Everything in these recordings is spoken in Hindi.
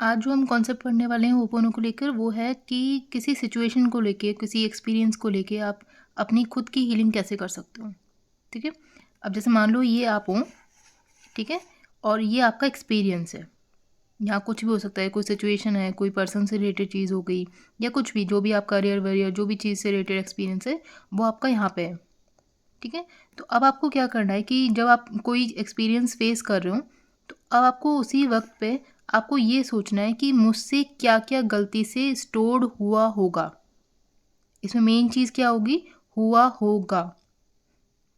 आज जो हम कॉन्सेप्ट पढ़ने वाले हैं होपोनो को लेकर वो है कि किसी सिचुएशन को लेके, किसी एक्सपीरियंस को लेके आप अपनी खुद की हीलिंग कैसे कर सकते हो। ठीक है, अब जैसे मान लो ये आप हो, ठीक है, और ये आपका एक्सपीरियंस है। यहाँ कुछ भी हो सकता है, कोई सिचुएशन है, कोई पर्सन से रिलेटेड चीज़ हो गई, या कुछ भी, जो भी आप करियर वरियर जो भी चीज़ से रिलेटेड एक्सपीरियंस है वो आपका यहाँ पे है। ठीक है, तो अब आपको क्या करना है कि जब आप कोई एक्सपीरियंस फेस कर रहे हो तो अब आपको उसी वक्त पे आपको ये सोचना है कि मुझसे क्या क्या गलती से स्टोर्ड हुआ होगा। इसमें मेन चीज़ क्या होगी, हुआ होगा।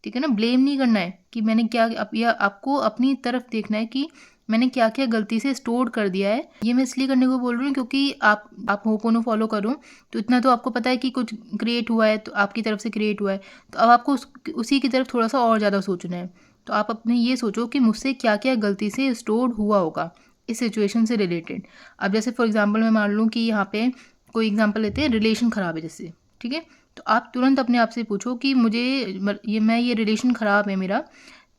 ठीक है ना, ब्लेम नहीं करना है कि मैंने क्या, या आपको अपनी तरफ देखना है कि मैंने क्या क्या गलती से स्टोर कर दिया है। ये मैं इसलिए करने को बोल रही हूँ क्योंकि आप होपोनो फॉलो करो तो इतना तो आपको पता है कि कुछ क्रिएट हुआ है, तो आपकी तरफ से क्रिएट हुआ है, तो अब आपको उसी की तरफ थोड़ा सा और ज़्यादा सोचना है। तो आप अपने ये सोचो कि मुझसे क्या क्या गलती से स्टोर हुआ होगा इस सिचुएशन से रिलेटेड। अब जैसे फॉर एग्जाम्पल मैं मान लूँ कि यहाँ पे कोई एग्जाम्पल लेते हैं, रिलेशन ख़राब है जैसे, ठीक है, तो आप तुरंत अपने आप से पूछो कि मुझे ये रिलेशन ख़राब है मेरा,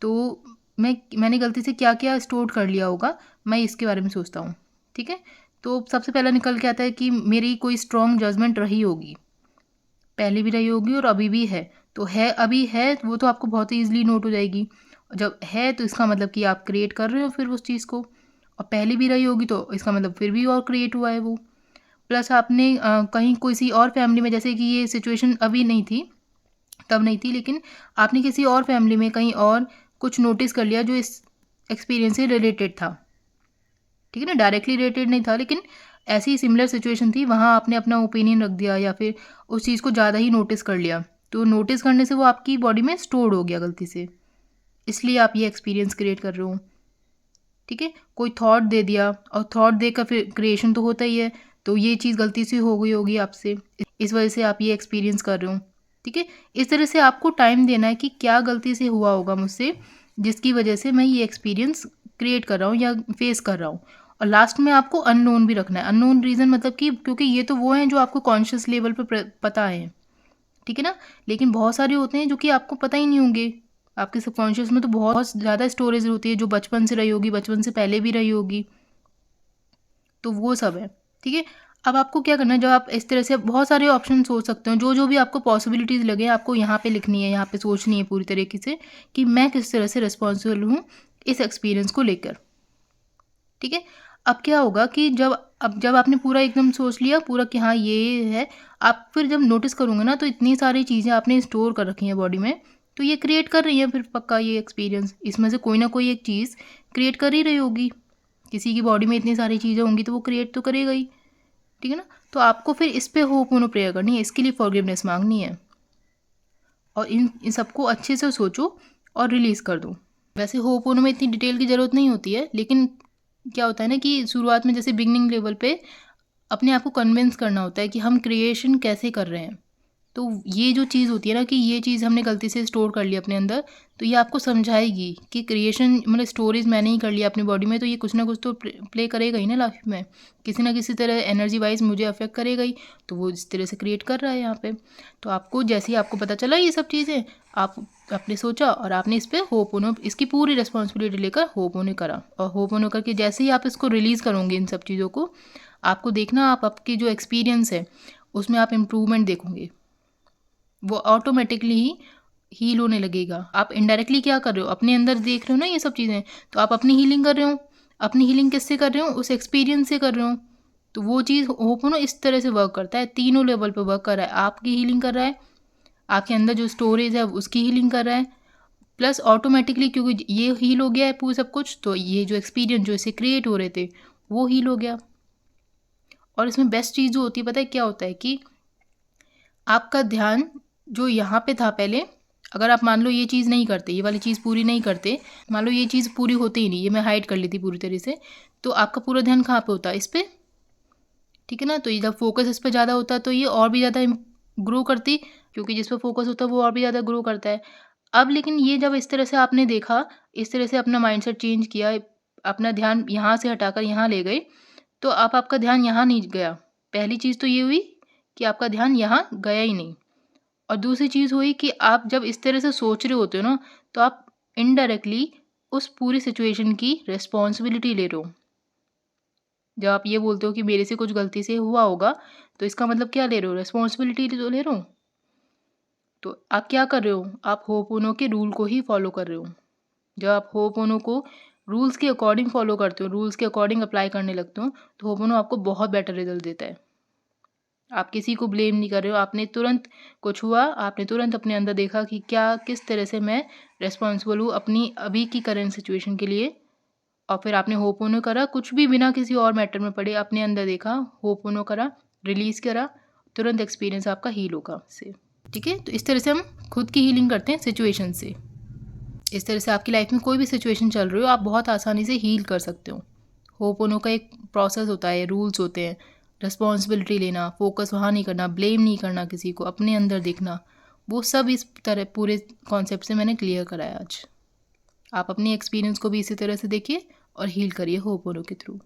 तो मैंने गलती से क्या क्या स्टोर कर लिया होगा, मैं इसके बारे में सोचता हूँ। ठीक है, तो सबसे पहला निकल के आता है कि मेरी कोई स्ट्रॉन्ग जजमेंट रही होगी, पहले भी रही होगी और अभी भी है। तो है, अभी है, वो तो आपको बहुत ही ईजिली नोट हो जाएगी। जब है तो इसका मतलब कि आप क्रिएट कर रहे हो फिर उस चीज़ को, और पहले भी रही होगी तो इसका मतलब फिर भी और क्रिएट हुआ है वो। प्लस आपने कहीं किसी और फैमिली में, जैसे कि ये सिचुएशन अभी नहीं थी, तब नहीं थी, लेकिन आपने किसी और फैमिली में कहीं और कुछ नोटिस कर लिया जो इस एक्सपीरियंस से रिलेटेड था। ठीक है ना, डायरेक्टली रिलेटेड नहीं था लेकिन ऐसी ही सिमिलर सिचुएशन थी, वहाँ आपने अपना ओपिनियन रख दिया या फिर उस चीज़ को ज़्यादा ही नोटिस कर लिया, तो नोटिस करने से वो आपकी बॉडी में स्टोर्ड हो गया गलती से, इसलिए आप ये एक्सपीरियंस क्रिएट कर रहे हो। ठीक है, कोई थॉट दे दिया और थॉट देकर फिर क्रिएशन तो होता ही है, तो ये चीज़ गलती से हो गई होगी आपसे, इस वजह से आप ये एक्सपीरियंस कर रहे हो। ठीक है, इस तरह से आपको टाइम देना है कि क्या गलती से हुआ होगा मुझसे जिसकी वजह से मैं ये एक्सपीरियंस क्रिएट कर रहा हूँ या फेस कर रहा हूँ। और लास्ट में आपको अननोन भी रखना है। अननोन रीज़न मतलब कि क्योंकि ये तो वो हैं जो आपको कॉन्शियस लेवल पर पता है, ठीक है ना, लेकिन बहुत सारे होते हैं जो कि आपको पता ही नहीं होंगे। आपके सबकॉन्शियस में तो बहुत ज़्यादा स्टोरेज होती है जो बचपन से रही होगी, बचपन से पहले भी रही होगी, तो वो सब है। ठीक है, अब आपको क्या करना है, जब आप इस तरह से बहुत सारे ऑप्शन सोच सकते हो, जो जो भी आपको पॉसिबिलिटीज़ लगे आपको यहाँ पे लिखनी है, यहाँ पे सोचनी है पूरी तरीके से कि मैं किस तरह से रिस्पॉन्सिबल हूँ इस एक्सपीरियंस को लेकर। ठीक है, अब क्या होगा कि जब आपने पूरा एकदम सोच लिया पूरा कि हाँ ये है, आप फिर जब नोटिस करोगे ना तो इतनी सारी चीज़ें आपने स्टोर कर रखी हैं बॉडी में, तो ये क्रिएट कर रही है फिर पक्का ये एक्सपीरियंस, इसमें से कोई ना कोई एक चीज़ क्रिएट कर ही रही होगी। किसी की बॉडी में इतनी सारी चीज़ें होंगी तो वो क्रिएट तो करेगा ही। ठीक है ना, तो आपको फिर इस पे होपोनो प्रेयर करनी है, इसके लिए फॉरगिवनेस मांगनी है, और इन सबको अच्छे से सोचो और रिलीज़ कर दो। वैसे होपोनो में इतनी डिटेल की ज़रूरत नहीं होती है, लेकिन क्या होता है ना कि शुरुआत में जैसे बिगनिंग लेवल पे अपने आप को कन्विंस करना होता है कि हम क्रिएशन कैसे कर रहे हैं। तो ये जो चीज़ होती है ना कि ये चीज़ हमने गलती से स्टोर कर लिया अपने अंदर, तो ये आपको समझाएगी कि क्रिएशन मतलब स्टोरेज मैंने ही कर लिया अपनी बॉडी में, तो ये कुछ ना कुछ तो प्ले करेगा ही ना लाइफ में, किसी ना किसी तरह एनर्जी वाइज मुझे अफेक्ट करेगा ही, तो वो इस तरह से क्रिएट कर रहा है यहाँ पे। तो आपको जैसे ही आपको पता चला ये सब चीज़ें, आप आपने सोचा और आपने इस पर होपोनो, इसकी पूरी रिस्पॉन्सिबिलिटी लेकर होपोनो करा, और होपोनो करके जैसे ही आप इसको रिलीज़ करोगे इन सब चीज़ों को, आपको देखना आप आपकी जो एक्सपीरियंस है उसमें आप इम्प्रूवमेंट देखोगे, वो ऑटोमेटिकली ही हील होने लगेगा। आप इनडायरेक्टली क्या कर रहे हो, अपने अंदर देख रहे हो ना ये सब चीज़ें, तो आप अपनी हीलिंग कर रहे हो। अपनी हीलिंग किससे कर रहे हो, उस एक्सपीरियंस से कर रहे हो। तो वो चीज़ होपोनो इस तरह से वर्क करता है, तीनों लेवल पे वर्क कर रहा है। आपकी हीलिंग कर रहा है, आपके अंदर जो स्टोरेज है उसकी हीलिंग कर रहा है, प्लस ऑटोमेटिकली क्योंकि ये हील हो गया है पूरा सब कुछ, तो ये जो एक्सपीरियंस जो इससे क्रिएट हो रहे थे वो हील हो गया। और इसमें बेस्ट चीज़ जो होती है पता है क्या होता है कि आपका ध्यान जो यहाँ पे था पहले, अगर आप मान लो ये चीज़ नहीं करते, ये वाली चीज़ पूरी नहीं करते, मान लो ये चीज़ पूरी होती ही नहीं, ये मैं हाइड कर लेती पूरी तरह से, तो आपका पूरा ध्यान कहाँ पे होता है, इस पे। ठीक है ना, तो ये जब फोकस इस पे ज़्यादा होता तो ये और भी ज़्यादा ग्रो करती, क्योंकि जिस पे फोकस होता है वो और भी ज़्यादा ग्रो करता है। अब लेकिन ये जब इस तरह से आपने देखा, इस तरह से अपना माइंडसेट चेंज किया, अपना ध्यान यहाँ से हटाकर यहाँ ले गए, तो अब आपका ध्यान यहाँ नहीं गया। पहली चीज़ तो ये हुई कि आपका ध्यान यहाँ गया ही नहीं, और दूसरी चीज़ हुई कि आप जब इस तरह से सोच रहे होते हो ना, तो आप इनडायरेक्टली उस पूरी सिचुएशन की रिस्पॉन्सिबिलिटी ले रहे हो। जब आप ये बोलते हो कि मेरे से कुछ गलती से हुआ होगा, तो इसका मतलब क्या ले रहे हो? रिस्पॉन्सिबिलिटी तो ले रहे हो। तो आप क्या कर रहे हो? आप होपोनो के रूल को ही फॉलो कर रहे हो। जब आप होपोनो को रूल्स के अकॉर्डिंग फॉलो करते हो, रूल्स के अकॉर्डिंग अप्लाई करने लगते हो, तो होपोनो आपको बहुत बेटर रिजल्ट देता है। आप किसी को ब्लेम नहीं कर रहे हो, आपने तुरंत कुछ हुआ, आपने तुरंत अपने अंदर देखा कि क्या किस तरह से मैं रिस्पॉन्सिबल हूँ अपनी अभी की करंट सिचुएशन के लिए, और फिर आपने होपोनो करा, कुछ भी बिना किसी और मैटर में पड़े अपने अंदर देखा, होपोनो करा, रिलीज़ करा, तुरंत एक्सपीरियंस आपका हील होगा उससे। ठीक है, तो इस तरह से हम खुद की हीलिंग करते हैं सिचुएशन से। इस तरह से आपकी लाइफ में कोई भी सिचुएशन चल रही हो, आप बहुत आसानी से हील कर सकते हो। होपोनो का एक प्रोसेस होता है, रूल्स होते हैं, रिस्पॉन्सिबिलिटी लेना, फोकस वहाँ नहीं करना, ब्लेम नहीं करना किसी को, अपने अंदर देखना, वो सब इस तरह पूरे कॉन्सेप्ट से मैंने क्लियर कराया आज। आप अपनी एक्सपीरियंस को भी इसी तरह से देखिए और हील करिए होपोनो के थ्रू।